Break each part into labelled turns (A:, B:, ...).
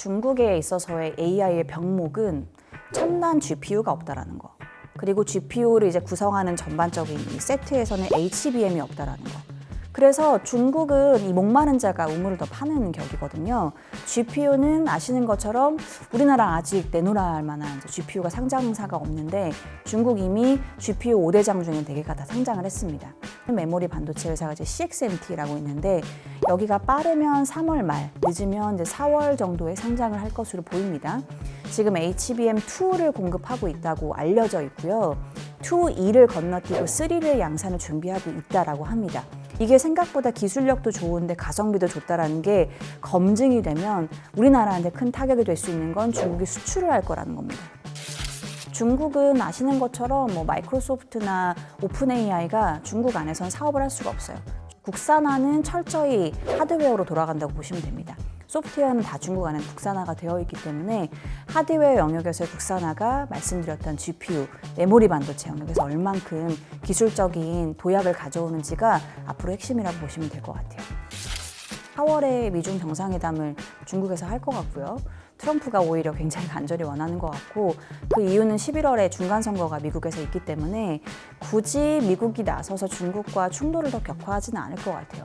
A: 중국에 있어서의 AI의 병목은 첨단 GPU가 없다라는 거. 그리고 GPU를 이제 구성하는 전반적인 이 세트에서는 HBM이 없다라는 거. 그래서 중국은 이 목마른 자가 우물을 더 파는 격이거든요. GPU는 아시는 것처럼 우리나라 아직 내놓을 만한 GPU가 상장사가 없는데 중국 이미 GPU 5대장 중에 4개가 다 상장을 했습니다. 메모리 반도체 회사가 이제 CXMT라고 있는데 여기가 빠르면 3월 말, 늦으면 이제 4월 정도에 상장을 할 것으로 보입니다. 지금 HBM2를 공급하고 있다고 알려져 있고요. 2를 건너뛰고 3를 양산을 준비하고 있다라고 합니다. 이게 생각보다 기술력도 좋은데 가성비도 좋다라는 게 검증이 되면 우리나라한테 큰 타격이 될 수 있는 건 중국이 수출을 할 거라는 겁니다. 중국은 아시는 것처럼 마이크로소프트나 오픈 AI가 중국 안에선 사업을 할 수가 없어요. 국산화는 철저히 하드웨어로 돌아간다고 보시면 됩니다. 소프트웨어는 다 중국 안에 국산화가 되어 있기 때문에 하드웨어 영역에서의 국산화가 말씀드렸던 GPU, 메모리 반도체 영역에서 얼만큼 기술적인 도약을 가져오는지가 앞으로 핵심이라고 보시면 될 것 같아요. 4월에 미중 정상회담을 중국에서 할 것 같고요. 트럼프가 오히려 굉장히 간절히 원하는 것 같고 그 이유는 11월에 중간선거가 미국에서 있기 때문에 굳이 미국이 나서서 중국과 충돌을 더 격화하지는 않을 것 같아요.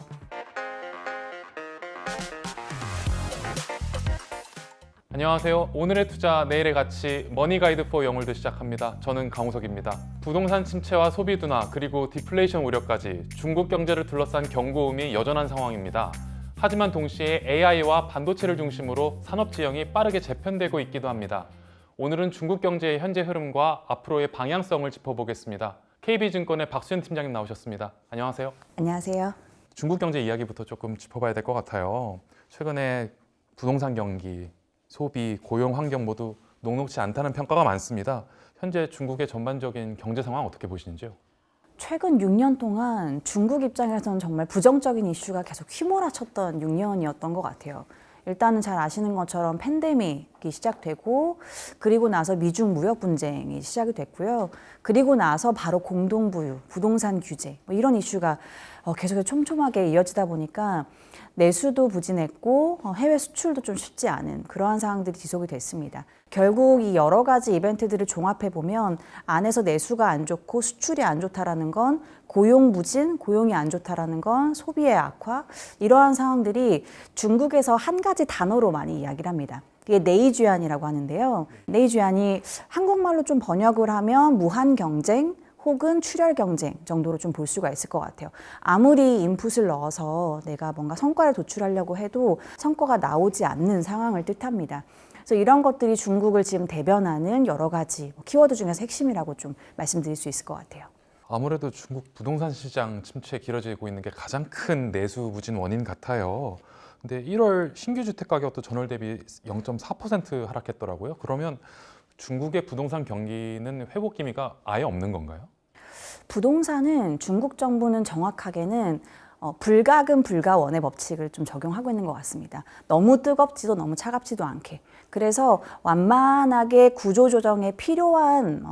B: 안녕하세요. 오늘의 투자, 내일의 가치, 머니가이드 포 영월도 시작합니다. 저는 강우석입니다. 부동산 침체와 소비 둔화, 그리고 디플레이션 우려까지 중국 경제를 둘러싼 경고음이 여전한 상황입니다. 하지만 동시에 AI와 반도체를 중심으로 산업 지형이 빠르게 재편되고 있기도 합니다. 오늘은 중국 경제의 현재 흐름과 앞으로의 방향성을 짚어보겠습니다. KB증권의 박수현 팀장님 나오셨습니다. 안녕하세요.
A: 안녕하세요.
B: 중국 경제 이야기부터 조금 짚어봐야 될 것 같아요. 최근에 부동산 경기, 소비, 고용 환경 모두 녹록지 않다는 평가가 많습니다. 현재 중국의 전반적인 경제 상황 어떻게 보시는지요?
A: 최근 6년 동안 중국 입장에서는 정말 부정적인 이슈가 계속 휘몰아쳤던 6년이었던 것 같아요. 일단은 잘 아시는 것처럼 팬데믹이 시작되고 그리고 나서 미중 무역 분쟁이 시작이 됐고요. 그리고 나서 바로 공동부유, 부동산 규제 이런 이슈가 계속해서 촘촘하게 이어지다 보니까 내수도 부진했고 해외 수출도 좀 쉽지 않은 그러한 상황들이 지속이 됐습니다. 결국 이 여러 가지 이벤트들을 종합해 보면 안에서 내수가 안 좋고 수출이 안 좋다라는 건 고용 부진, 고용이 안 좋다라는 건 소비의 악화 이러한 상황들이 중국에서 한 가지 단어로 많이 이야기를 합니다. 이게 내이주안이라고 하는데요. 내이주안이 한국말로 좀 번역을 하면 무한 경쟁 혹은 출혈 경쟁 정도로 좀 볼 수가 있을 것 같아요. 아무리 인풋을 넣어서 내가 뭔가 성과를 도출하려고 해도 성과가 나오지 않는 상황을 뜻합니다. 그래서 이런 것들이 중국을 지금 대변하는 여러 가지 키워드 중에서 핵심이라고 좀 말씀드릴 수 있을 것 같아요.
B: 아무래도 중국 부동산 시장 침체에 길어지고 있는 게 가장 큰 내수 부진 원인 같아요. 근데 1월 신규 주택 가격도 전월 대비 0.4% 하락했더라고요. 그러면 중국의 부동산 경기는 회복 기미가 아예 없는 건가요?
A: 부동산은 중국 정부는 정확하게는 불가금 불가원의 법칙을 좀 적용하고 있는 것 같습니다. 너무 뜨겁지도 너무 차갑지도 않게. 그래서 완만하게 구조조정에 필요한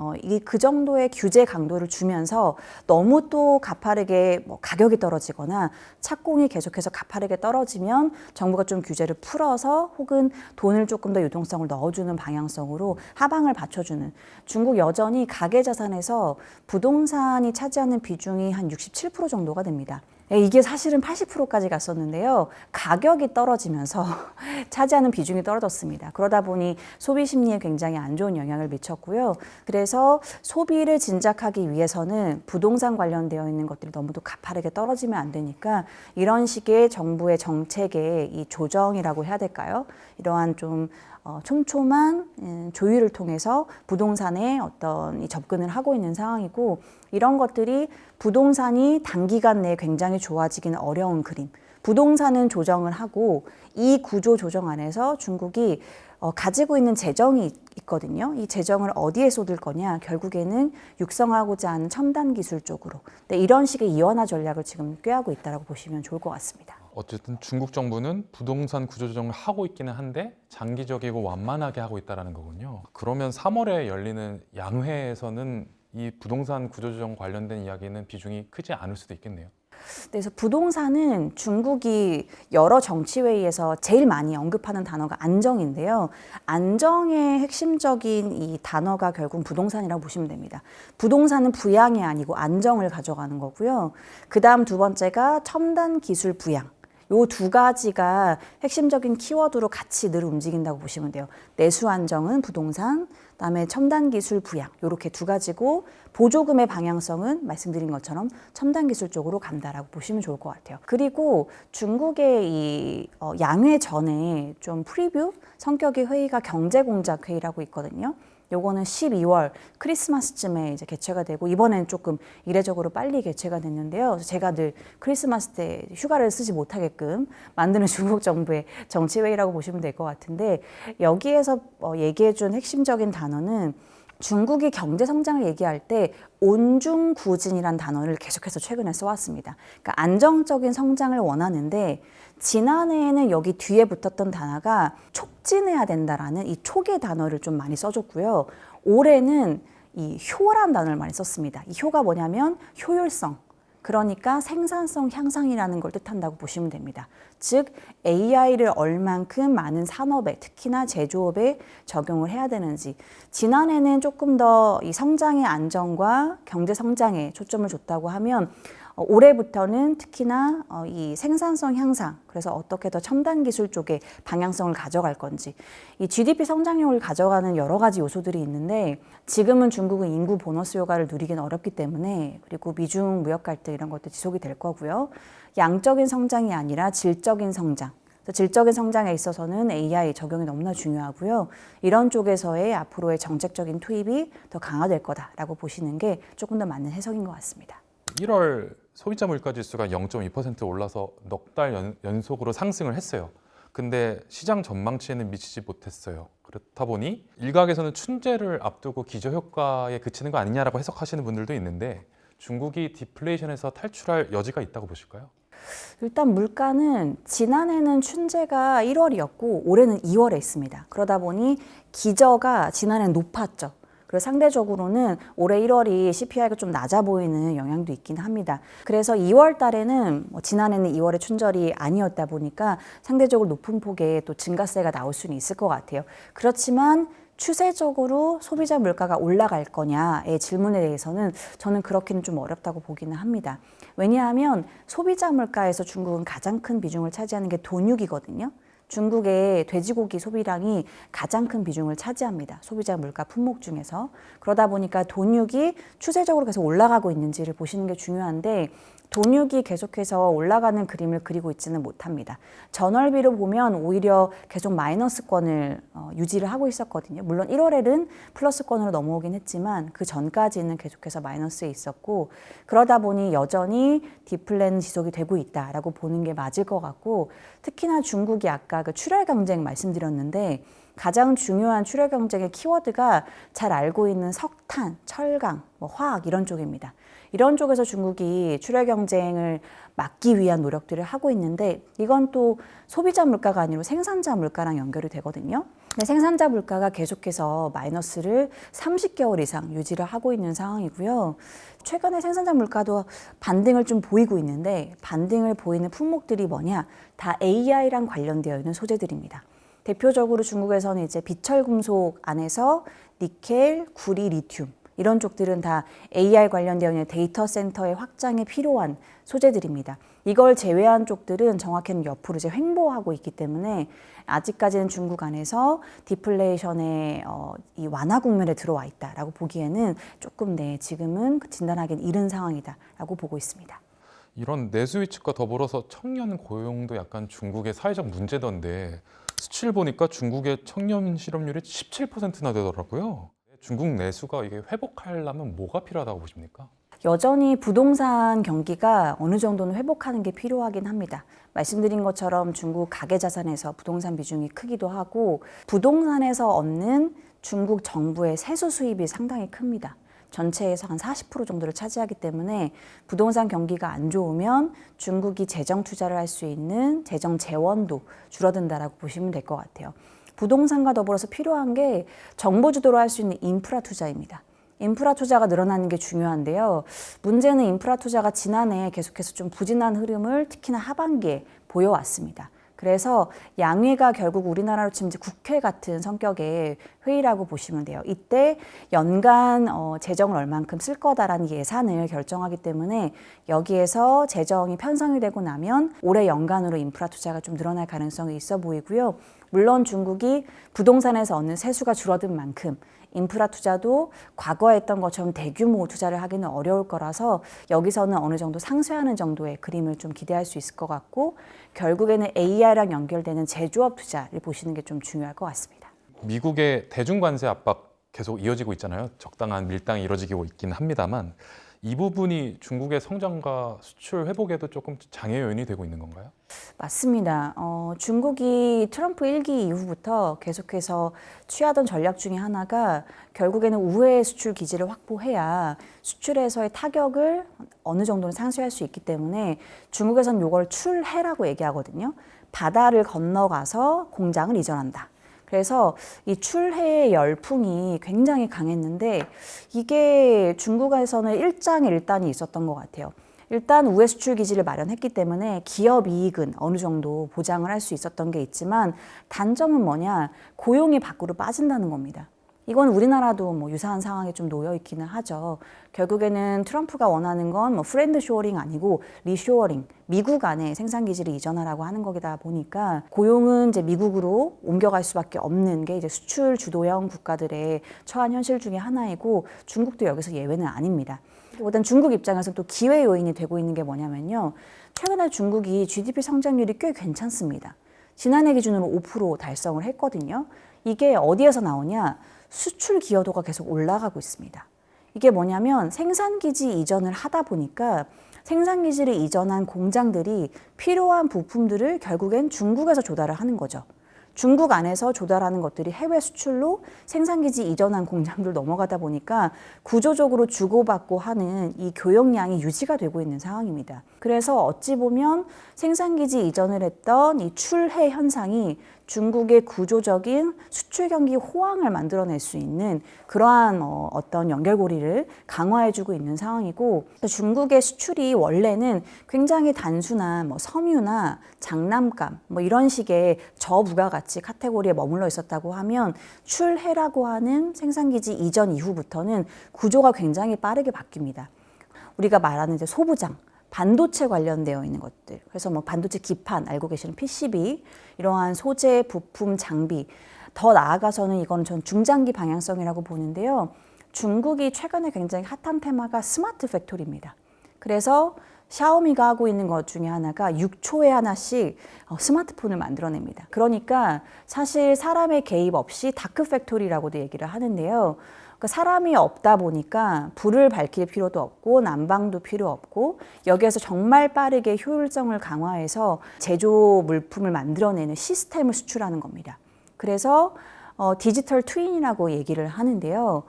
A: 그 정도의 규제 강도를 주면서 너무 또 가파르게 가격이 떨어지거나 착공이 계속해서 가파르게 떨어지면 정부가 좀 규제를 풀어서 혹은 돈을 조금 더 유동성을 넣어주는 방향성으로 하방을 받쳐주는 중국 여전히 가계자산에서 부동산이 차지하는 비중이 한 67% 정도가 됩니다. 이게 사실은 80%까지 갔었는데요. 가격이 떨어지면서 차지하는 비중이 떨어졌습니다. 그러다 보니 소비 심리에 굉장히 안 좋은 영향을 미쳤고요. 그래서 소비를 진작하기 위해서는 부동산 관련되어 있는 것들이 너무도 가파르게 떨어지면 안 되니까 이런 식의 정부의 정책의 이 조정이라고 해야 될까요? 이러한 좀 촘촘한 조율을 통해서 부동산에 어떤 이 접근을 하고 있는 상황이고 이런 것들이 부동산이 단기간 내에 굉장히 좋아지기는 어려운 그림. 부동산은 조정을 하고 이 구조 조정 안에서 중국이 가지고 있는 재정이 있거든요. 이 재정을 어디에 쏟을 거냐? 결국에는 육성하고자 하는 첨단 기술 쪽으로. 네, 이런 식의 이원화 전략을 지금 꾀하고 있다고 보시면 좋을 것 같습니다.
B: 어쨌든 중국 정부는 부동산 구조조정을 하고 있기는 한데 장기적이고 완만하게 하고 있다는 거군요. 그러면 3월에 열리는 양회에서는 이 부동산 구조조정 관련된 이야기는 비중이 크지 않을 수도 있겠네요.
A: 그래서 부동산은 중국이 여러 정치회의에서 제일 많이 언급하는 단어가 안정인데요. 안정의 핵심적인 이 단어가 결국 부동산이라고 보시면 됩니다. 부동산은 부양이 아니고 안정을 가져가는 거고요. 그 다음 두 번째가 첨단 기술 부양. 요 두 가지가 핵심적인 키워드로 같이 늘 움직인다고 보시면 돼요. 내수 안정은 부동산, 그다음에 첨단 기술 부양 요렇게 두 가지고 보조금의 방향성은 말씀드린 것처럼 첨단 기술 쪽으로 간다라고 보시면 좋을 것 같아요. 그리고 중국의 이 양회 전에 좀 프리뷰 성격의 회의가 경제공작 회의라고 있거든요. 요거는 12월 크리스마스쯤에 이제 개최가 되고 이번엔 조금 이례적으로 빨리 개최가 됐는데요. 제가 늘 크리스마스 때 휴가를 쓰지 못하게끔 만드는 중국 정부의 정치회의라고 보시면 될 것 같은데 여기에서 얘기해준 핵심적인 단어는 중국이 경제 성장을 얘기할 때 온중구진이라는 단어를 계속해서 최근에 써왔습니다. 그러니까 안정적인 성장을 원하는데 지난해에는 여기 뒤에 붙었던 단어가 촉진해야 된다라는 이 촉의 단어를 좀 많이 써줬고요. 올해는 이 효란 단어를 많이 썼습니다. 이 효가 뭐냐면 효율성. 그러니까 생산성 향상이라는 걸 뜻한다고 보시면 됩니다. 즉 AI를 얼만큼 많은 산업에 특히나 제조업에 적용을 해야 되는지 지난해는 조금 더 이 성장의 안정과 경제 성장에 초점을 줬다고 하면 올해부터는 특히나 이 생산성 향상, 그래서 어떻게 더 첨단 기술 쪽에 방향성을 가져갈 건지 이 GDP 성장률을 가져가는 여러 가지 요소들이 있는데 지금은 중국은 인구 보너스 효과를 누리기는 어렵기 때문에 그리고 미중 무역 갈등 이런 것도 지속이 될 거고요. 양적인 성장이 아니라 질적인 성장. 질적인 성장에 있어서는 AI 적용이 너무나 중요하고요. 이런 쪽에서의 앞으로의 정책적인 투입이 더 강화될 거다라고 보시는 게 조금 더 맞는 해석인 것 같습니다.
B: 1월 소비자 물가 지수가 0.2% 올라서 넉 달 연속으로 상승을 했어요. 근데 시장 전망치에는 미치지 못했어요. 그렇다 보니 일각에서는 춘제를 앞두고 기저효과에 그치는 거 아니냐라고 해석하시는 분들도 있는데 중국이 디플레이션에서 탈출할 여지가 있다고 보실까요?
A: 일단 물가는 지난해는 춘제가 1월이었고 올해는 2월에 있습니다. 그러다 보니 기저가 지난해는 높았죠. 그리고 상대적으로는 올해 1월이 CPI가 좀 낮아 보이는 영향도 있긴 합니다. 그래서 2월 달에는 지난해는 2월에 춘절이 아니었다 보니까 상대적으로 높은 폭의 또 증가세가 나올 수는 있을 것 같아요. 그렇지만 추세적으로 소비자 물가가 올라갈 거냐의 질문에 대해서는 저는 그렇게는 좀 어렵다고 보기는 합니다. 왜냐하면 소비자 물가에서 중국은 가장 큰 비중을 차지하는 게 돈육이거든요. 중국의 돼지고기 소비량이 가장 큰 비중을 차지합니다. 소비자 물가 품목 중에서. 그러다 보니까 돈육이 추세적으로 계속 올라가고 있는지를 보시는 게 중요한데 돈육이 계속해서 올라가는 그림을 그리고 있지는 못합니다. 전월비로 보면 오히려 계속 마이너스권을 유지를 하고 있었거든요. 물론 1월에는 플러스권으로 넘어오긴 했지만 그 전까지는 계속해서 마이너스에 있었고 그러다 보니 여전히 디플레는 지속이 되고 있다라고 보는 게 맞을 것 같고 특히나 중국이 아까 그 출혈 경쟁 말씀드렸는데 가장 중요한 출혈 경쟁의 키워드가 잘 알고 있는 석탄, 철강, 화학 이런 쪽입니다. 이런 쪽에서 중국이 출혈 경쟁을 막기 위한 노력들을 하고 있는데 이건 또 소비자 물가가 아니고 생산자 물가랑 연결이 되거든요. 근데 생산자 물가가 계속해서 마이너스를 30개월 이상 유지를 하고 있는 상황이고요. 최근에 생산자 물가도 반등을 좀 보이고 있는데 반등을 보이는 품목들이 뭐냐? 다 AI랑 관련되어 있는 소재들입니다. 대표적으로 중국에서는 이제 비철금속 안에서 니켈, 구리, 리튬 이런 쪽들은 다 AI 관련되어 있는 데이터 센터의 확장에 필요한 소재들입니다. 이걸 제외한 쪽들은 정확히는 옆으로 이제 횡보하고 있기 때문에 아직까지는 중국 안에서 디플레이션의 이 완화 국면에 들어와 있다라고 보기에는 조금 지금은 진단하기는 이른 상황이다라고 보고 있습니다.
B: 이런 내수 위축과 더불어서 청년 고용도 약간 중국의 사회적 문제던데 수치를 보니까 중국의 청년 실업률이 17%나 되더라고요. 중국 내수가 이게 회복하려면 뭐가 필요하다고 보십니까?
A: 여전히 부동산 경기가 어느 정도는 회복하는 게 필요하긴 합니다. 말씀드린 것처럼 중국 가계자산에서 부동산 비중이 크기도 하고 부동산에서 얻는 중국 정부의 세수 수입이 상당히 큽니다. 전체에서 한 40% 정도를 차지하기 때문에 부동산 경기가 안 좋으면 중국이 재정 투자를 할 수 있는 재정 재원도 줄어든다라고 보시면 될 것 같아요. 부동산과 더불어서 필요한 게 정부 주도로 할 수 있는 인프라 투자입니다. 인프라 투자가 늘어나는 게 중요한데요. 문제는 인프라 투자가 지난해 계속해서 좀 부진한 흐름을 특히나 하반기에 보여왔습니다. 그래서 양회가 결국 우리나라로 치면 이제 국회 같은 성격의 회의라고 보시면 돼요. 이때 연간 재정을 얼만큼 쓸 거다라는 예산을 결정하기 때문에 여기에서 재정이 편성이 되고 나면 올해 연간으로 인프라 투자가 좀 늘어날 가능성이 있어 보이고요. 물론 중국이 부동산에서 얻는 세수가 줄어든 만큼 인프라 투자도 과거에 했던 것처럼 대규모 투자를 하기는 어려울 거라서 여기서는 어느 정도 상쇄하는 정도의 그림을 좀 기대할 수 있을 것 같고 결국에는 AI랑 연결되는 제조업 투자를 보시는 게 좀 중요할 것 같습니다.
B: 미국의 대중관세 압박 계속 이어지고 있잖아요. 적당한 밀당이 이루어지고 있긴 합니다만 이 부분이 중국의 성장과 수출 회복에도 조금 장애 요인이 되고 있는 건가요?
A: 맞습니다. 중국이 트럼프 1기 이후부터 계속해서 취하던 전략 중에 하나가 결국에는 우회 수출 기지를 확보해야 수출에서의 타격을 어느 정도는 상쇄할 수 있기 때문에 중국에서는 이걸 출해라고 얘기하거든요. 바다를 건너가서 공장을 이전한다. 그래서 이 출해의 열풍이 굉장히 강했는데 이게 중국에서는 일장일단이 있었던 것 같아요. 일단 우회 수출 기지를 마련했기 때문에 기업 이익은 어느 정도 보장을 할 수 있었던 게 있지만 단점은 뭐냐? 고용이 밖으로 빠진다는 겁니다. 이건 우리나라도 뭐 유사한 상황에 좀 놓여 있기는 하죠. 결국에는 트럼프가 원하는 건 뭐 프렌드 쇼어링 아니고 리쇼어링, 미국 안에 생산 기지를 이전하라고 하는 거기다 보니까 고용은 이제 미국으로 옮겨갈 수밖에 없는 게 이제 수출 주도형 국가들의 처한 현실 중에 하나이고 중국도 여기서 예외는 아닙니다. 일단 중국 입장에서 또 기회 요인이 되고 있는 게 뭐냐면요. 최근에 중국이 GDP 성장률이 꽤 괜찮습니다. 지난해 기준으로 5% 달성을 했거든요. 이게 어디에서 나오냐? 수출 기여도가 계속 올라가고 있습니다. 이게 뭐냐면 생산기지 이전을 하다 보니까 생산기지를 이전한 공장들이 필요한 부품들을 결국엔 중국에서 조달을 하는 거죠. 중국 안에서 조달하는 것들이 해외 수출로 생산기지 이전한 공장들 넘어가다 보니까 구조적으로 주고받고 하는 이 교역량이 유지가 되고 있는 상황입니다. 그래서 어찌 보면 생산기지 이전을 했던 이 출해 현상이 중국의 구조적인 수출 경기 호황을 만들어낼 수 있는 그러한 어떤 연결고리를 강화해주고 있는 상황이고 중국의 수출이 원래는 굉장히 단순한 뭐 섬유나 장난감 뭐 이런 식의 저부가가치 카테고리에 머물러 있었다고 하면 출해라고 하는 생산기지 이전 이후부터는 구조가 굉장히 빠르게 바뀝니다. 우리가 말하는 이제 소부장 반도체 관련되어 있는 것들. 그래서 뭐 반도체 기판, 알고 계시는 PCB, 이러한 소재, 부품, 장비. 더 나아가서는 이건 전 중장기 방향성이라고 보는데요. 중국이 최근에 굉장히 핫한 테마가 스마트 팩토리입니다. 그래서 샤오미가 하고 있는 것 중에 하나가 6초에 하나씩 스마트폰을 만들어냅니다. 그러니까 사실 사람의 개입 없이 다크 팩토리라고도 얘기를 하는데요. 그러니까 사람이 없다 보니까 불을 밝힐 필요도 없고 난방도 필요 없고 여기에서 정말 빠르게 효율성을 강화해서 제조 물품을 만들어내는 시스템을 수출하는 겁니다. 그래서 디지털 트윈이라고 얘기를 하는데요.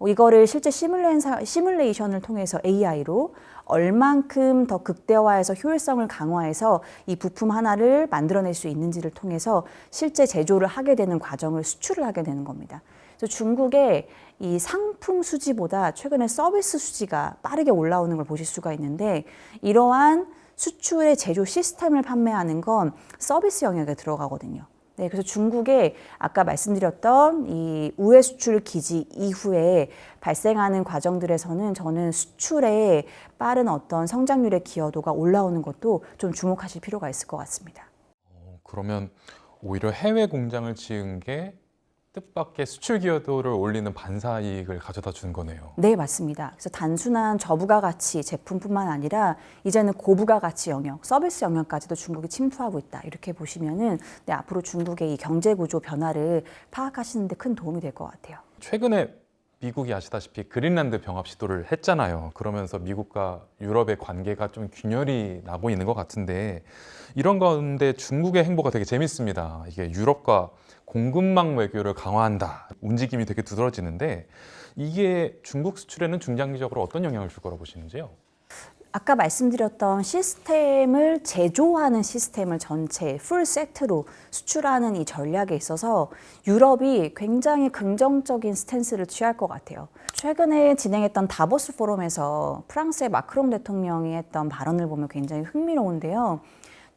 A: 이거를 실제 시뮬레이션을 통해서 AI로 얼만큼 더 극대화해서 효율성을 강화해서 이 부품 하나를 만들어낼 수 있는지를 통해서 실제 제조를 하게 되는 과정을 수출을 하게 되는 겁니다. 그래서 중국의 이 상품 수지보다 최근에 서비스 수지가 빠르게 올라오는 걸 보실 수가 있는데 이러한 수출의 제조 시스템을 판매하는 건 서비스 영역에 들어가거든요. 네, 그래서 중국의 아까 말씀드렸던 이 우회 수출 기지 이후에 발생하는 과정들에서는 저는 수출의 빠른 어떤 성장률의 기여도가 올라오는 것도 좀 주목하실 필요가 있을 것 같습니다.
B: 그러면 오히려 해외 공장을 지은 게 뜻밖의 수출 기여도를 올리는 반사 이익을 가져다 준 거네요.
A: 네, 맞습니다. 그래서 단순한 저부가가치 제품뿐만 아니라 이제는 고부가가치 영역, 서비스 영역까지도 중국이 침투하고 있다. 이렇게 보시면은 네, 앞으로 중국의 이 경제 구조 변화를 파악하시는 데 큰 도움이 될 것 같아요.
B: 최근에 미국이 아시다시피 그린란드 병합 시도를 했잖아요. 그러면서 미국과 유럽의 관계가 좀 균열이 나고 있는 것 같은데 이런 가운데 중국의 행보가 되게 재밌습니다. 이게 유럽과 공급망 외교를 강화한다. 움직임이 되게 두드러지는데 이게 중국 수출에는 중장기적으로 어떤 영향을 줄 거라고 보시는지요?
A: 아까 말씀드렸던 시스템을 제조하는 시스템을 전체 풀 세트로 수출하는 이 전략에 있어서 유럽이 굉장히 긍정적인 스탠스를 취할 것 같아요. 최근에 진행했던 다보스 포럼에서 프랑스의 마크롱 대통령이 했던 발언을 보면 굉장히 흥미로운데요.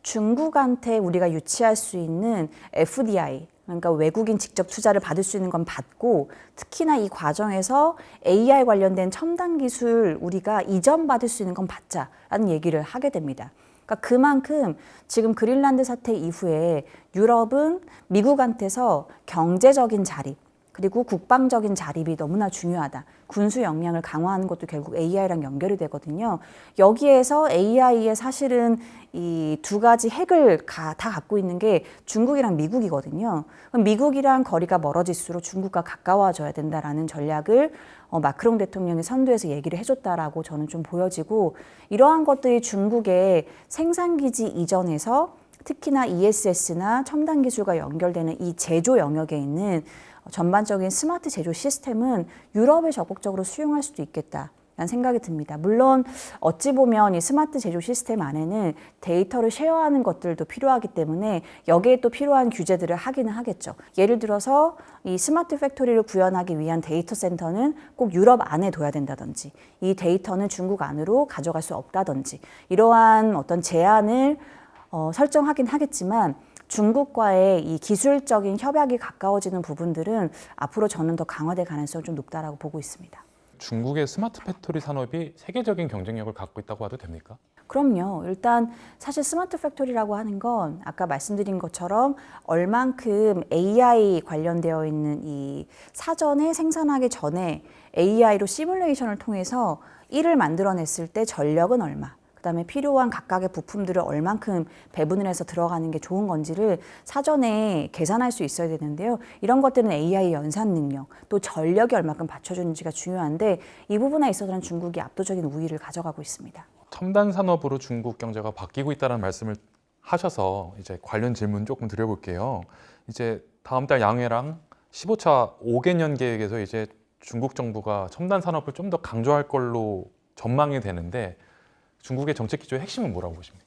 A: 중국한테 우리가 유치할 수 있는 FDI, 그러니까 외국인 직접 투자를 받을 수 있는 건 받고, 특히나 이 과정에서 AI 관련된 첨단 기술 우리가 이전받을 수 있는 건 받자라는 얘기를 하게 됩니다. 그러니까 그만큼 지금 그린란드 사태 이후에 유럽은 미국한테서 경제적인 자립, 그리고 국방적인 자립이 너무나 중요하다. 군수 역량을 강화하는 것도 결국 AI랑 연결이 되거든요. 여기에서 AI의 사실은 이 두 가지 핵을 다 갖고 있는 게 중국이랑 미국이거든요. 그럼 미국이랑 거리가 멀어질수록 중국과 가까워져야 된다라는 전략을 마크롱 대통령이 선두에서 얘기를 해줬다라고 저는 좀 보여지고, 이러한 것들이 중국의 생산기지 이전에서 특히나 ESS나 첨단 기술과 연결되는 이 제조 영역에 있는 전반적인 스마트 제조 시스템은 유럽에 적극적으로 수용할 수도 있겠다라는 생각이 듭니다. 물론 어찌 보면 이 스마트 제조 시스템 안에는 데이터를 쉐어하는 것들도 필요하기 때문에 여기에 또 필요한 규제들을 하기는 하겠죠. 예를 들어서 이 스마트 팩토리를 구현하기 위한 데이터 센터는 꼭 유럽 안에 둬야 된다든지, 이 데이터는 중국 안으로 가져갈 수 없다든지, 이러한 어떤 제한을 설정하긴 하겠지만, 중국과의 이 기술적인 협약이 가까워지는 부분들은 앞으로 저는 더 강화될 가능성이 좀 높다라고 보고 있습니다.
B: 중국의 스마트 팩토리 산업이 세계적인 경쟁력을 갖고 있다고 봐도 됩니까?
A: 그럼요. 일단 사실 스마트 팩토리라고 하는 건 아까 말씀드린 것처럼 얼만큼 AI 관련되어 있는 이 사전에 생산하기 전에 AI로 시뮬레이션을 통해서 일을 만들어냈을 때 전력은 얼마, 그다음에 필요한 각각의 부품들을 얼만큼 배분을 해서 들어가는 게 좋은 건지를 사전에 계산할 수 있어야 되는데요. 이런 것들은 AI 연산 능력, 또 전력이 얼만큼 받쳐주는지가 중요한데, 이 부분에 있어서는 중국이 압도적인 우위를 가져가고 있습니다.
B: 첨단 산업으로 중국 경제가 바뀌고 있다는 말씀을 하셔서 이제 관련 질문 조금 드려볼게요. 이제 다음 달 양회랑 15차 5개년 계획에서 이제 중국 정부가 첨단 산업을 좀 더 강조할 걸로 전망이 되는데, 중국의 정책 기조의 핵심은 뭐라고 보십니까?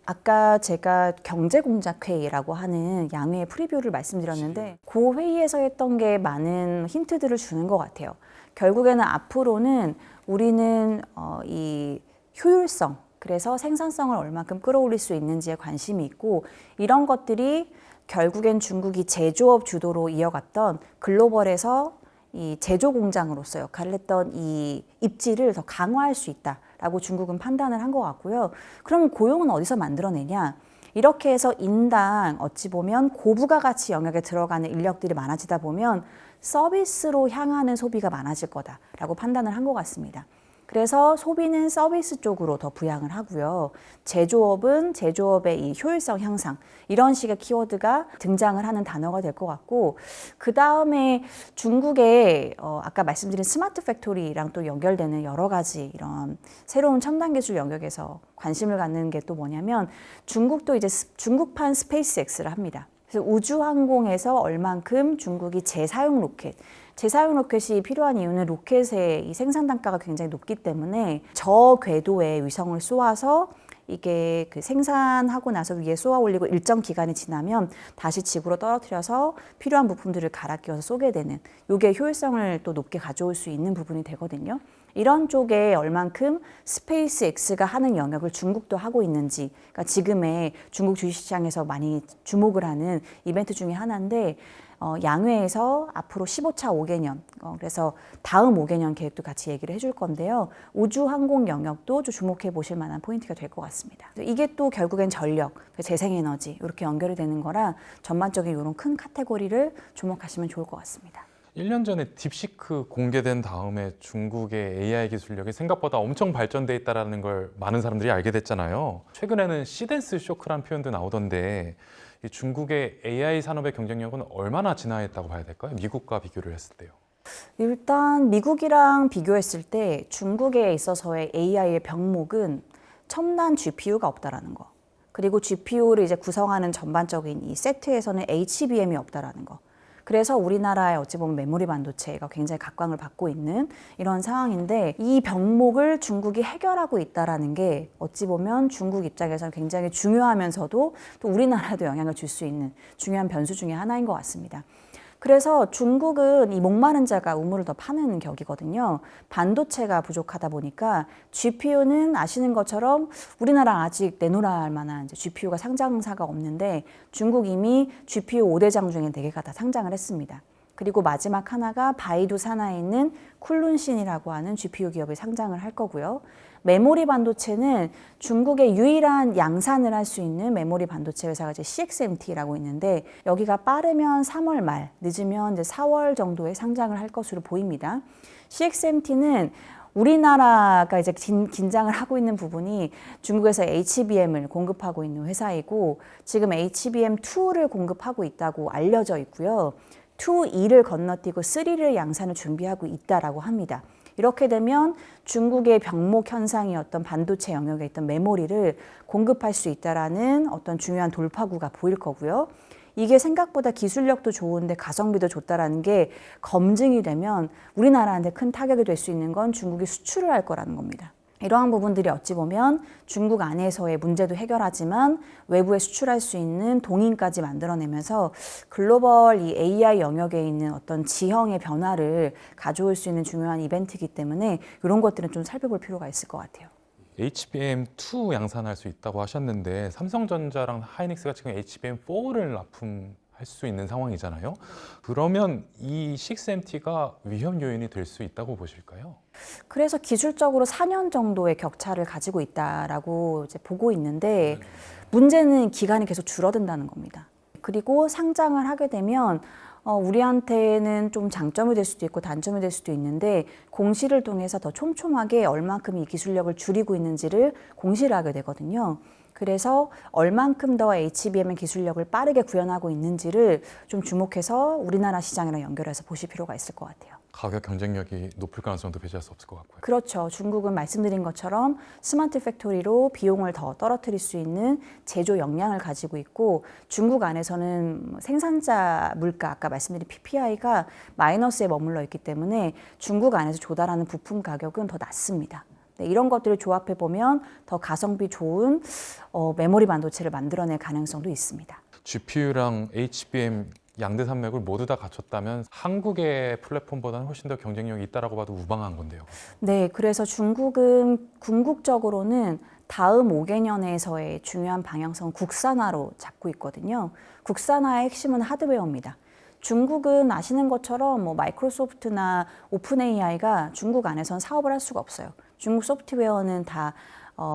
A: 아까 제가 경제공작회의라고 하는 양회의 프리뷰를 말씀드렸는데, 그 회의에서 했던 게 많은 힌트들을 주는 것 같아요. 결국에는 앞으로는 우리는 이 효율성, 그래서 생산성을 얼만큼 끌어올릴 수 있는지에 관심이 있고, 이런 것들이 결국엔 중국이 제조업 주도로 이어갔던 글로벌에서 이 제조 공장으로서 역할을 했던 이 입지를 더 강화할 수 있다라고 중국은 판단을 한 것 같고요. 그럼 고용은 어디서 만들어내냐? 이렇게 해서 인당 어찌 보면 고부가가치 영역에 들어가는 인력들이 많아지다 보면 서비스로 향하는 소비가 많아질 거다라고 판단을 한 것 같습니다. 그래서 소비는 서비스 쪽으로 더 부양을 하고요. 제조업은 제조업의 이 효율성 향상, 이런 식의 키워드가 등장을 하는 단어가 될 것 같고, 그 다음에 중국의 아까 말씀드린 스마트 팩토리랑 또 연결되는 여러 가지 이런 새로운 첨단 기술 영역에서 관심을 갖는 게 또 뭐냐면, 중국도 이제 중국판 스페이스X를 합니다. 그래서 우주항공에서 얼만큼 중국이 재사용 로켓이 필요한 이유는 로켓의 이 생산 단가가 굉장히 높기 때문에 저궤도에 위성을 쏘아서 이게 그 생산하고 나서 위에 쏘아 올리고 일정 기간이 지나면 다시 지구로 떨어뜨려서 필요한 부품들을 갈아 끼워서 쏘게 되는, 이게 효율성을 또 높게 가져올 수 있는 부분이 되거든요. 이런 쪽에 얼만큼 스페이스X가 하는 영역을 중국도 하고 있는지, 그러니까 지금의 중국 주식시장에서 많이 주목을 하는 이벤트 중에 하나인데, 양회에서 앞으로 15차 5개년, 그래서 다음 5개년 계획도 같이 얘기를 해줄 건데요. 우주항공 영역도 좀 주목해 보실 만한 포인트가 될 것 같습니다. 이게 또 결국엔 전력, 재생에너지 이렇게 연결이 되는 거라 전반적인 이런 큰 카테고리를 주목하시면 좋을 것 같습니다.
B: 1년 전에 딥시크 공개된 다음에 중국의 AI 기술력이 생각보다 엄청 발전돼 있다는 걸 많은 사람들이 알게 됐잖아요. 최근에는 시댄스 쇼크라는 표현도 나오던데, 이 중국의 AI 산업의 경쟁력은 얼마나 진화했다고 봐야 될까요? 미국과 비교를 했을 때요.
A: 일단 미국이랑 비교했을 때 중국에 있어서의 AI의 병목은 첨단 GPU가 없다라는 거, 그리고 GPU를 이제 구성하는 전반적인 이 세트에서는 HBM이 없다라는 거. 그래서 우리나라의 어찌 보면 메모리 반도체가 굉장히 각광을 받고 있는 이런 상황인데 이 병목을 중국이 해결하고 있다라는 게 어찌 보면 중국 입장에서는 굉장히 중요하면서도 또 우리나라에도 영향을 줄 수 있는 중요한 변수 중에 하나인 것 같습니다. 그래서 중국은 이 목마른 자가 우물을 더 파는 격이거든요. 반도체가 부족하다 보니까 GPU는 아시는 것처럼 우리나라 아직 내놓을 만한 GPU가 상장사가 없는데 중국 이미 GPU 5대장 중에 4개가 다 상장을 했습니다. 그리고 마지막 하나가 바이두 산하에 있는 쿨룬신이라고 하는 GPU 기업이 상장을 할 거고요. 메모리 반도체는 중국의 유일한 양산을 할 수 있는 메모리 반도체 회사가 이제 CXMT라고 있는데 여기가 빠르면 3월 말, 늦으면 이제 4월 정도에 상장을 할 것으로 보입니다. CXMT는 우리나라가 이제 긴장을 하고 있는 부분이 중국에서 HBM을 공급하고 있는 회사이고 지금 HBM2를 공급하고 있다고 알려져 있고요. 2, 2를 건너뛰고 3를 양산을 준비하고 있다라고 합니다. 이렇게 되면 중국의 병목 현상이었던 반도체 영역에 있던 메모리를 공급할 수 있다라는 어떤 중요한 돌파구가 보일 거고요. 이게 생각보다 기술력도 좋은데 가성비도 좋다라는 게 검증이 되면 우리나라한테 큰 타격이 될 수 있는 건 중국이 수출을 할 거라는 겁니다. 이러한 부분들이 어찌 보면 중국 안에서의 문제도 해결하지만 외부에 수출할 수 있는 동인까지 만들어내면서 글로벌 이 AI 영역에 있는 어떤 지형의 변화를 가져올 수 있는 중요한 이벤트이기 때문에 이런 것들은 좀 살펴볼 필요가 있을 것 같아요.
B: HBM2 양산할 수 있다고 하셨는데 삼성전자랑 하이닉스가 지금 HBM4를 납품할 수 있는 상황이잖아요. 그러면 이 6MT가 위험 요인이 될 수 있다고 보실까요?
A: 그래서 기술적으로 4년 정도의 격차를 가지고 있다라고 이제 보고 있는데 문제는 기간이 계속 줄어든다는 겁니다. 그리고 상장을 하게 되면 우리한테는 좀 장점이 될 수도 있고 단점이 될 수도 있는데 공시를 통해서 더 촘촘하게 얼만큼 이 기술력을 줄이고 있는지를 공시를 하게 되거든요. 그래서 얼만큼 더 HBM의 기술력을 빠르게 구현하고 있는지를 좀 주목해서 우리나라 시장이랑 연결해서 보실 필요가 있을 것 같아요.
B: 가격 경쟁력이 높을 가능성도 배제할 수 없을 것 같고요.
A: 그렇죠. 중국은 말씀드린 것처럼 스마트 팩토리로 비용을 더 떨어뜨릴 수 있는 제조 역량을 가지고 있고 중국 안에서는 생산자 물가, 아까 말씀드린 PPI가 마이너스에 머물러 있기 때문에 중국 안에서 조달하는 부품 가격은 더 낮습니다. 네, 이런 것들을 조합해 보면 더 가성비 좋은 메모리 반도체를 만들어낼 가능성도 있습니다.
B: GPU랑 HBM 양대 산맥을 모두 다 갖췄다면 한국의 플랫폼보다는 훨씬 더 경쟁력이 있다라고 봐도 무방한 건데요.
A: 네, 그래서 중국은 궁극적으로는 다음 5개년에서의 중요한 방향성은 국산화로 잡고 있거든요. 국산화의 핵심은 하드웨어입니다. 중국은 아시는 것처럼 뭐 마이크로소프트나 오픈 AI가 중국 안에선 사업을 할 수가 없어요. 중국 소프트웨어는 다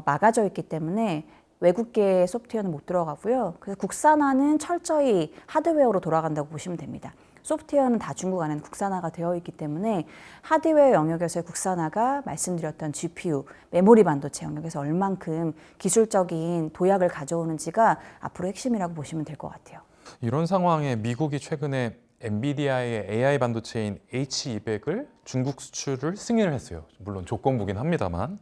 A: 막아져 있기 때문에 외국계 소프트웨어는 못 들어가고요. 그래서 국산화는 철저히 하드웨어로 돌아간다고 보시면 됩니다. 소프트웨어는 다 중국 안에는 국산화가 되어 있기 때문에 하드웨어 영역에서의 국산화가 말씀드렸던 GPU, 메모리 반도체 영역에서 얼만큼 기술적인 도약을 가져오는지가 앞으로 핵심이라고 보시면 될 것 같아요.
B: 이런 상황에 미국이 최근에 엔비디아의 AI 반도체인 H200을 중국 수출을 승인을 했어요. 물론 조건부긴 합니다만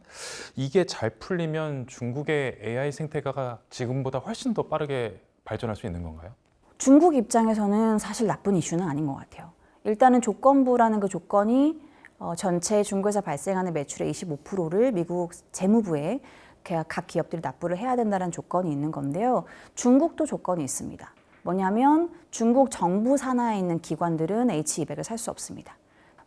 B: 이게 잘 풀리면 중국의 AI 생태계가 지금보다 훨씬 더 빠르게 발전할 수 있는 건가요?
A: 중국 입장에서는 사실 나쁜 이슈는 아닌 것 같아요. 일단은 조건부라는 그 조건이 전체 중국에서 발생하는 매출의 25%를 미국 재무부에 각 기업들이 납부를 해야 된다는 조건이 있는 건데요. 중국도 조건이 있습니다. 뭐냐면 중국 정부 산하에 있는 기관들은 H200을 살 수 없습니다.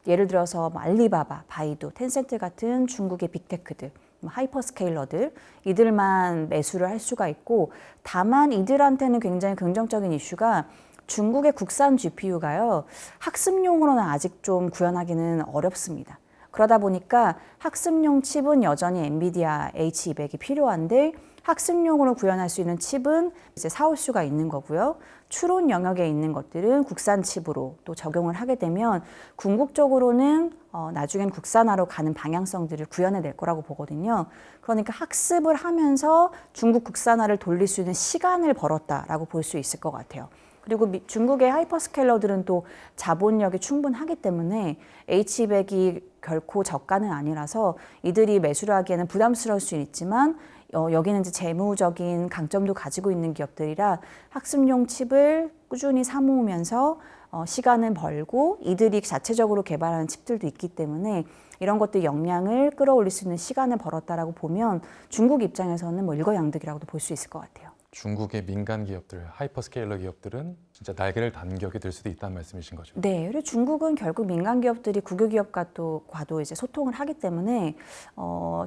A: 예를 들어서 알리바바, 바이두, 텐센트 같은 중국의 빅테크들, 하이퍼스케일러들 이들만 매수를 할 수가 있고 다만 이들한테는 굉장히 긍정적인 이슈가 중국의 국산 GPU가요. 학습용으로는 아직 좀 구현하기는 어렵습니다. 그러다 보니까 학습용 칩은 여전히 엔비디아 H200이 필요한데 학습용으로 구현할 수 있는 칩은 이제 사올 수가 있는 거고요. 추론 영역에 있는 것들은 국산 칩으로 또 적용을 하게 되면 궁극적으로는 나중엔 국산화로 가는 방향성들을 구현해낼 거라고 보거든요. 그러니까 학습을 하면서 중국 국산화를 돌릴 수 있는 시간을 벌었다라고 볼 수 있을 것 같아요. 그리고 중국의 하이퍼스케일러들은 또 자본력이 충분하기 때문에 H200이 결코 저가는 아니라서 이들이 매수를 하기에는 부담스러울 수 있지만 여기는 이제 재무적인 강점도 가지고 있는 기업들이라 학습용 칩을 꾸준히 사모으면서 시간을 벌고 이들이 자체적으로 개발하는 칩들도 있기 때문에 이런 것들 역량을 끌어올릴 수 있는 시간을 벌었다라고 보면 중국 입장에서는 뭐 일거양득이라고도 볼 수 있을 것 같아요.
B: 중국의 민간 기업들, 하이퍼스케일러 기업들은 진짜 날개를 단 격이 될 수도 있다는 말씀이신 거죠?
A: 네, 그리고 중국은 결국 민간 기업들이 국有기업과도 이제 소통을 하기 때문에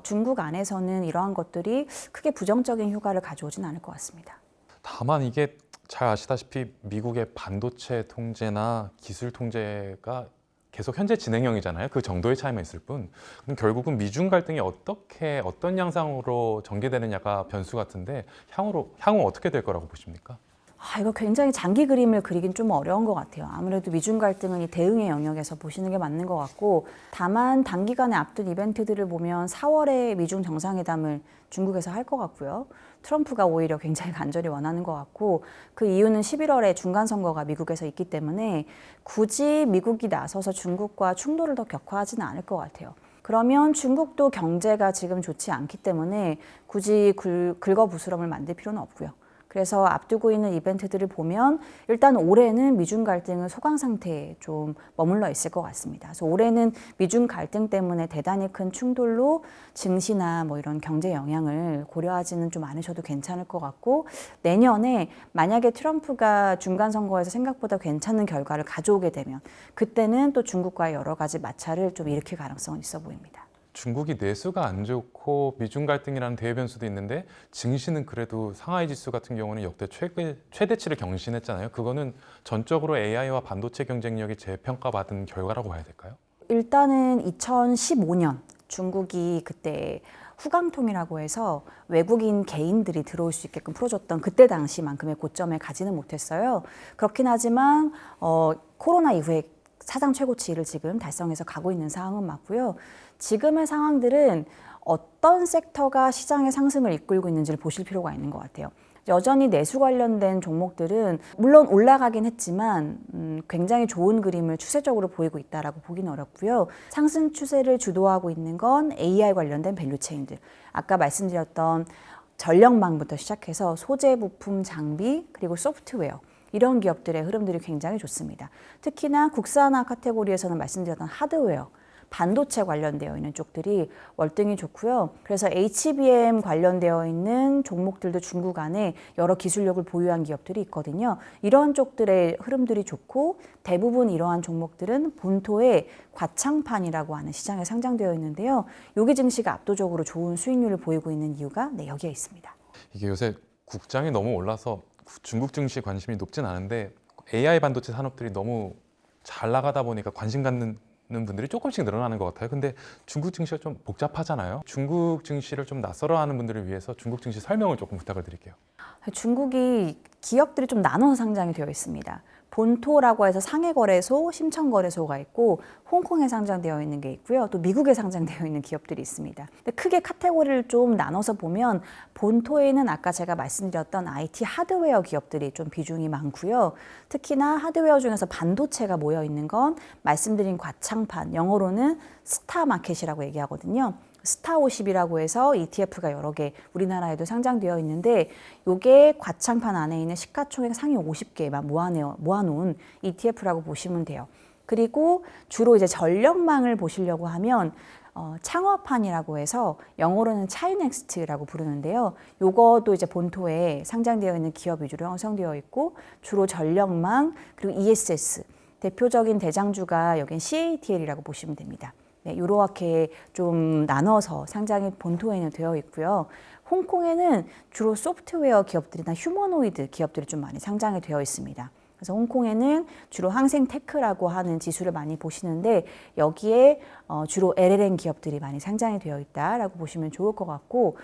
A: 중국 안에서는 이러한 것들이 크게 부정적인 효과를 가져오진 않을 것 같습니다.
B: 다만 이게 잘 아시다시피 미국의 반도체 통제나 기술 통제가 계속 현재 진행형이잖아요. 그 정도의 차이만 있을 뿐. 그럼 결국은 미중 갈등이 어떤 양상으로 전개되느냐가 변수 같은데 향후 어떻게 될 거라고 보십니까?
A: 이거 굉장히 장기 그림을 그리긴 좀 어려운 것 같아요. 아무래도 미중 갈등은 이 대응의 영역에서 보시는 게 맞는 것 같고, 다만 단기간에 앞둔 이벤트들을 보면 4월에 미중 정상회담을 중국에서 할 것 같고요. 트럼프가 오히려 굉장히 간절히 원하는 것 같고, 그 이유는 11월에 중간선거가 미국에서 있기 때문에 굳이 미국이 나서서 중국과 충돌을 더 격화하지는 않을 것 같아요. 그러면 중국도 경제가 지금 좋지 않기 때문에 굳이 긁어부스럼을 만들 필요는 없고요. 그래서 앞두고 있는 이벤트들을 보면 일단 올해는 미중 갈등은 소강 상태에 좀 머물러 있을 것 같습니다. 그래서 올해는 미중 갈등 때문에 대단히 큰 충돌로 증시나 뭐 이런 경제 영향을 고려하지는 좀 않으셔도 괜찮을 것 같고, 내년에 만약에 트럼프가 중간 선거에서 생각보다 괜찮은 결과를 가져오게 되면 그때는 또 중국과의 여러 가지 마찰을 좀 일으킬 가능성은 있어 보입니다.
B: 중국이 내수가 안 좋고 미중 갈등이라는 대외 변수도 있는데 증시는 그래도 상하이 지수 같은 경우는 역대 최대치를 경신했잖아요. 그거는 전적으로 AI와 반도체 경쟁력이 재평가받은 결과라고 봐야 될까요?
A: 일단은 2015년 중국이 그때 후강통이라고 해서 외국인 개인들이 들어올 수 있게끔 풀어줬던 그때 당시만큼의 고점에 가지는 못했어요. 그렇긴 하지만 코로나 이후에 사상 최고치를 지금 달성해서 가고 있는 상황은 맞고요. 지금의 상황들은 어떤 섹터가 시장의 상승을 이끌고 있는지를 보실 필요가 있는 것 같아요. 여전히 내수 관련된 종목들은 물론 올라가긴 했지만 굉장히 좋은 그림을 추세적으로 보이고 있다라고 보기는 어렵고요. 상승 추세를 주도하고 있는 건 AI 관련된 밸류체인들. 아까 말씀드렸던 전력망부터 시작해서 소재, 부품, 장비, 그리고 소프트웨어. 이런 기업들의 흐름들이 굉장히 좋습니다. 특히나 국산화 카테고리에서는 말씀드렸던 하드웨어, 반도체 관련되어 있는 쪽들이 월등히 좋고요. 그래서 HBM 관련되어 있는 종목들도 중국 안에 여러 기술력을 보유한 기업들이 있거든요. 이런 쪽들의 흐름들이 좋고, 대부분 이러한 종목들은 본토의 과창판이라고 하는 시장에 상장되어 있는데요. 요기 증시가 압도적으로 좋은 수익률을 보이고 있는 이유가 여기에 있습니다.
B: 이게 요새 국장이 너무 올라서 중국 증시 관심이 높진 않은데 AI 반도체 산업들이 너무 잘 나가다 보니까 관심 갖는 분들이 조금씩 늘어나는 것 같아요. 근데 중국 증시가 좀 복잡하잖아요. 중국 증시를 좀 낯설어하는 분들을 위해서 중국 증시 설명을 조금 부탁을 드릴게요.
A: 중국이 기업들이 좀 나눠서 상장이 되어 있습니다. 본토라고 해서 상해거래소, 심천거래소가 있고 홍콩에 상장되어 있는 게 있고요. 또 미국에 상장되어 있는 기업들이 있습니다. 근데 크게 카테고리를 좀 나눠서 보면 본토에는 아까 제가 말씀드렸던 IT 하드웨어 기업들이 좀 비중이 많고요. 특히나 하드웨어 중에서 반도체가 모여 있는 건 말씀드린 과창판, 영어로는 스타마켓이라고 얘기하거든요. 스타50이라고 해서 ETF가 여러 개 우리나라에도 상장되어 있는데, 이게 과창판 안에 있는 시가총액 상위 50개만 모아놓은 ETF라고 보시면 돼요. 그리고 주로 이제 전력망을 보시려고 하면 창업판이라고 해서 영어로는 차이넥스트라고 부르는데요. 요것도 이제 본토에 상장되어 있는 기업 위주로 형성되어 있고, 주로 전력망 그리고 ESS 대표적인 대장주가 여긴 CATL이라고 보시면 됩니다. 네, 이렇게 좀 나눠서 상장이 본토에는 되어 있고요. 홍콩에는 주로 소프트웨어 기업들이나 휴머노이드 기업들이 좀 많이 상장이 되어 있습니다. 그래서 홍콩에는 주로 항생테크라고 하는 지수를 많이 보시는데, 여기에 주로 LLM 기업들이 많이 상장이 되어 있다라고 보시면 좋을 것 같고,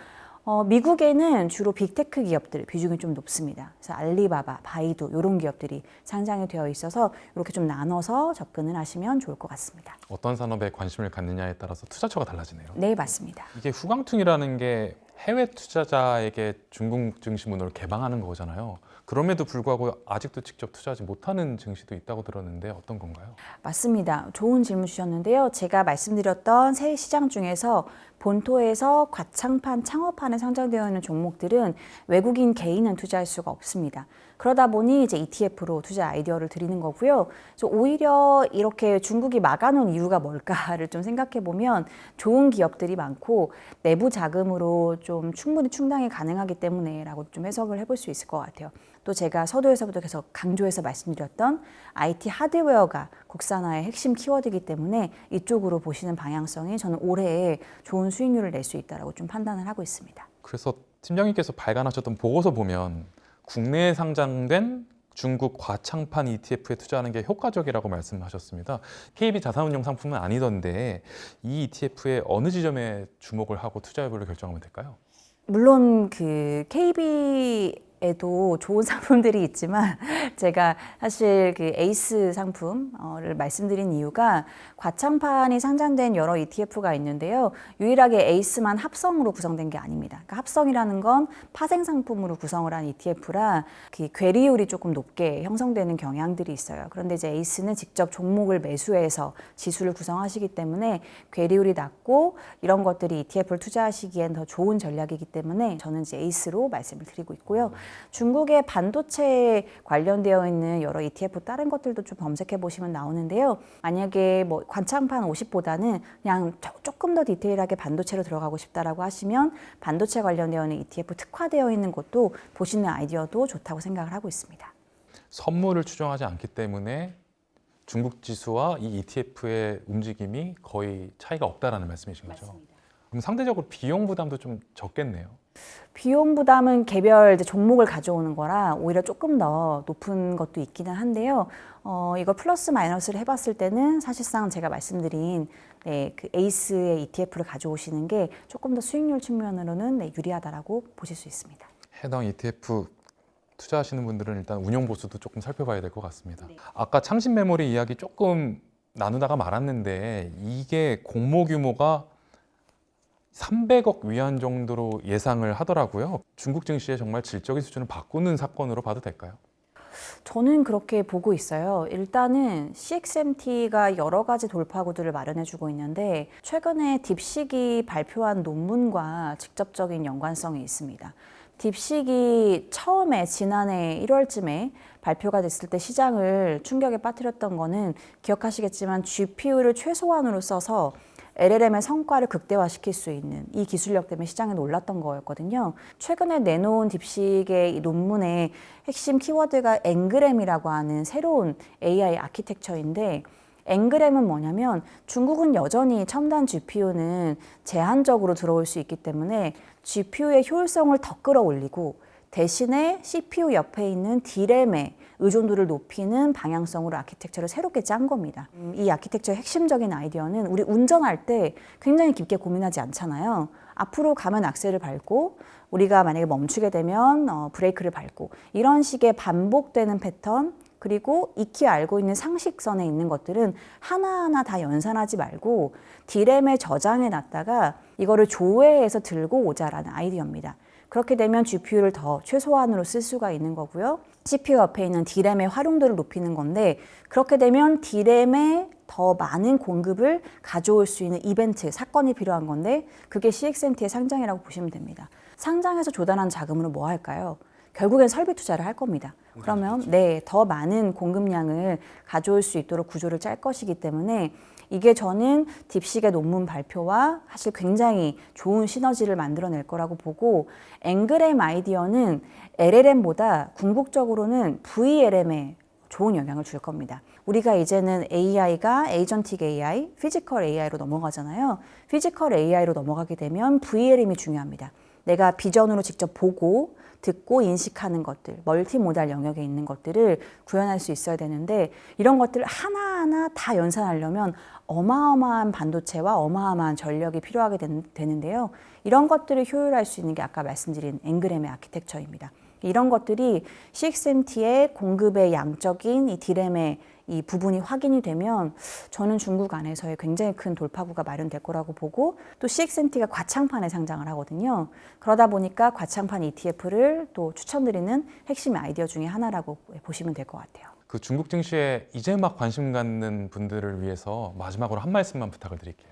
A: 미국에는 주로 빅테크 기업들 비중이 좀 높습니다. 그래서 알리바바, 바이두 이런 기업들이 상장이 되어 있어서 이렇게 좀 나눠서 접근을 하시면 좋을 것 같습니다.
B: 어떤 산업에 관심을 갖느냐에 따라서 투자처가 달라지네요.
A: 네, 맞습니다.
B: 이게 후광통이라는 게 해외 투자자에게 중국 증시 문을 개방하는 거잖아요. 그럼에도 불구하고 아직도 직접 투자하지 못하는 증시도 있다고 들었는데 어떤 건가요?
A: 맞습니다. 좋은 질문 주셨는데요. 제가 말씀드렸던 세 시장 중에서 본토에서 과창판, 창업판에 상장되어 있는 종목들은 외국인 개인은 투자할 수가 없습니다. 그러다 보니 이제 ETF로 투자 아이디어를 드리는 거고요. 그래서 오히려 이렇게 중국이 막아놓은 이유가 뭘까를 좀 생각해 보면 좋은 기업들이 많고 내부 자금으로 좀 충분히 충당이 가능하기 때문에라고 좀 해석을 해볼 수 있을 것 같아요. 또 제가 서두에서부터 계속 강조해서 말씀드렸던 IT 하드웨어가 국산화의 핵심 키워드이기 때문에 이쪽으로 보시는 방향성이 저는 올해에 좋은 수익률을 낼 수 있다고 좀 판단을 하고 있습니다.
B: 그래서 팀장님께서 발간하셨던 보고서 보면 국내에 상장된 중국 과창판 ETF에 투자하는 게 효과적이라고 말씀하셨습니다. KB 자산운용 상품은 아니던데 이 ETF의 어느 지점에 주목을 하고 투자 여부를 결정하면 될까요?
A: 물론 그 KB에도 좋은 상품들이 있지만 제가 사실 그 에이스 상품을 말씀드린 이유가 과창판이 상장된 여러 ETF가 있는데요. 유일하게 에이스만 합성으로 구성된 게 아닙니다. 그러니까 합성이라는 건 파생 상품으로 구성을 한 ETF라 그 괴리율이 조금 높게 형성되는 경향들이 있어요. 그런데 이제 에이스는 직접 종목을 매수해서 지수를 구성하시기 때문에 괴리율이 낮고 이런 것들이 ETF를 투자하시기엔 더 좋은 전략이기 때문에 저는 이제 에이스로 말씀을 드리고 있고요. 중국의 반도체에 관련되어 있는 여러 ETF 다른 것들도 좀 검색해 보시면 나오는데요. 만약에 뭐 관창판 50보다는 그냥 조금 더 디테일하게 반도체로 들어가고 싶다라고 하시면 반도체 관련되어 있는 ETF 특화되어 있는 것도 보시는 아이디어도 좋다고 생각을 하고 있습니다.
B: 선물을 추정하지 않기 때문에 중국 지수와 이 ETF의 움직임이 거의 차이가 없다라는 말씀이신 거죠?
A: 맞습니다.
B: 그럼 상대적으로 비용 부담도 좀 적겠네요.
A: 비용 부담은 개별 이제 종목을 가져오는 거라 오히려 조금 더 높은 것도 있기는 한데요. 이걸 플러스 마이너스를 해봤을 때는 사실상 제가 말씀드린 그 에이스의 ETF를 가져오시는 게 조금 더 수익률 측면으로는 유리하다라고 보실 수 있습니다.
B: 해당 ETF 투자하시는 분들은 일단 운용 보수도 조금 살펴봐야 될 것 같습니다. 아까 창신 메모리 이야기 조금 나누다가 말았는데 이게 공모 규모가 300억 위안 정도로 예상을 하더라고요. 중국 증시의 정말 질적인 수준을 바꾸는 사건으로 봐도 될까요?
A: 저는 그렇게 보고 있어요. 일단은 CXMT가 여러 가지 돌파구들을 마련해주고 있는데 최근에 딥식이 발표한 논문과 직접적인 연관성이 있습니다. 딥식이 처음에 지난해 1월쯤에 발표가 됐을 때 시장을 충격에 빠뜨렸던 거는 기억하시겠지만 GPU를 최소한으로 써서 LLM의 성과를 극대화시킬 수 있는 이 기술력 때문에 시장에 놀랐던 거였거든요. 최근에 내놓은 딥식의 이 논문의 핵심 키워드가 앵그램이라고 하는 새로운 AI 아키텍처인데 앵그램은 뭐냐면 중국은 여전히 첨단 GPU는 제한적으로 들어올 수 있기 때문에 GPU의 효율성을 더 끌어올리고 대신에 CPU 옆에 있는 D램의 의존도를 높이는 방향성으로 아키텍처를 새롭게 짠 겁니다. 이 아키텍처의 핵심적인 아이디어는 우리 운전할 때 굉장히 깊게 고민하지 않잖아요. 앞으로 가면 악셀을 밟고 우리가 만약에 멈추게 되면 브레이크를 밟고 이런 식의 반복되는 패턴 그리고 익히 알고 있는 상식선에 있는 것들은 하나하나 다 연산하지 말고 D램에 저장해 놨다가 이거를 조회해서 들고 오자라는 아이디어입니다. 그렇게 되면 GPU를 더 최소한으로 쓸 수가 있는 거고요. CPU 옆에 있는 D램의 활용도를 높이는 건데 그렇게 되면 D램에 더 많은 공급을 가져올 수 있는 이벤트, 사건이 필요한 건데 그게 CXMT의 상장이라고 보시면 됩니다. 상장해서 조달한 자금으로 뭐 할까요? 결국엔 설비 투자를 할 겁니다. 그러면 더 많은 공급량을 가져올 수 있도록 구조를 짤 것이기 때문에 이게 저는 딥식의 논문 발표와 사실 굉장히 좋은 시너지를 만들어낼 거라고 보고 앵그램 아이디어는 LLM보다 궁극적으로는 VLM에 좋은 영향을 줄 겁니다. 우리가 이제는 AI가 에이전틱 AI, 피지컬 AI로 넘어가잖아요. 피지컬 AI로 넘어가게 되면 VLM이 중요합니다. 내가 비전으로 직접 보고 듣고 인식하는 것들, 멀티모달 영역에 있는 것들을 구현할 수 있어야 되는데 이런 것들을 하나하나 다 연산하려면 어마어마한 반도체와 어마어마한 전력이 필요하게 되는데요. 이런 것들을 효율할 수 있는 게 아까 말씀드린 앵그램의 아키텍처입니다. 이런 것들이 CXMT의 공급의 양적인 이 D램의 이 부분이 확인이 되면 저는 중국 안에서의 굉장히 큰 돌파구가 마련될 거라고 보고 또 CXMT가 과창판에 상장을 하거든요. 그러다 보니까 과창판 ETF를 또 추천드리는 핵심 아이디어 중에 하나라고 보시면 될 것 같아요.
B: 그 중국 증시에 이제 막 관심 갖는 분들을 위해서 마지막으로 한 말씀만 부탁을 드릴게요.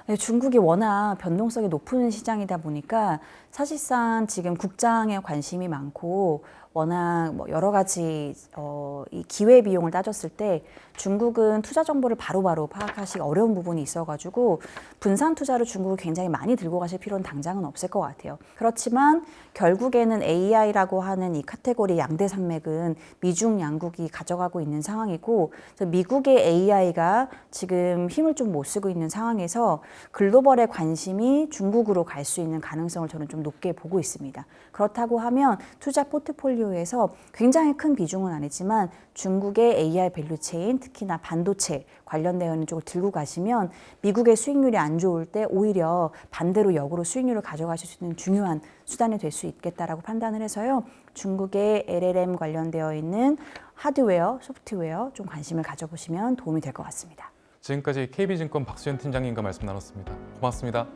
A: 네, 중국이 워낙 변동성이 높은 시장이다 보니까 사실상 지금 국장에 관심이 많고 워낙 뭐 여러 가지 이 기회 비용을 따졌을 때 중국은 투자 정보를 바로바로 파악하시기 어려운 부분이 있어가지고 분산 투자를 중국을 굉장히 많이 들고 가실 필요는 당장은 없을 것 같아요. 그렇지만 결국에는 AI라고 하는 이 카테고리 양대 산맥은 미중 양국이 가져가고 있는 상황이고 미국의 AI가 지금 힘을 좀 못 쓰고 있는 상황에서 글로벌의 관심이 중국으로 갈 수 있는 가능성을 저는 좀 높게 보고 있습니다. 그렇다고 하면 투자 포트폴리오에서 굉장히 큰 비중은 아니지만 중국의 AI 밸류체인 특히나 반도체 관련되어 있는 쪽을 들고 가시면 미국의 수익률이 안 좋을 때 오히려 반대로 역으로 수익률을 가져가실 수 있는 중요한 수단이 될 수 있겠다라고 판단을 해서요. 중국의 LLM 관련되어 있는 하드웨어, 소프트웨어 좀 관심을 가져보시면 도움이 될 것 같습니다.
B: 지금까지 KB증권 박수현 팀장님과 말씀 나눴습니다. 고맙습니다.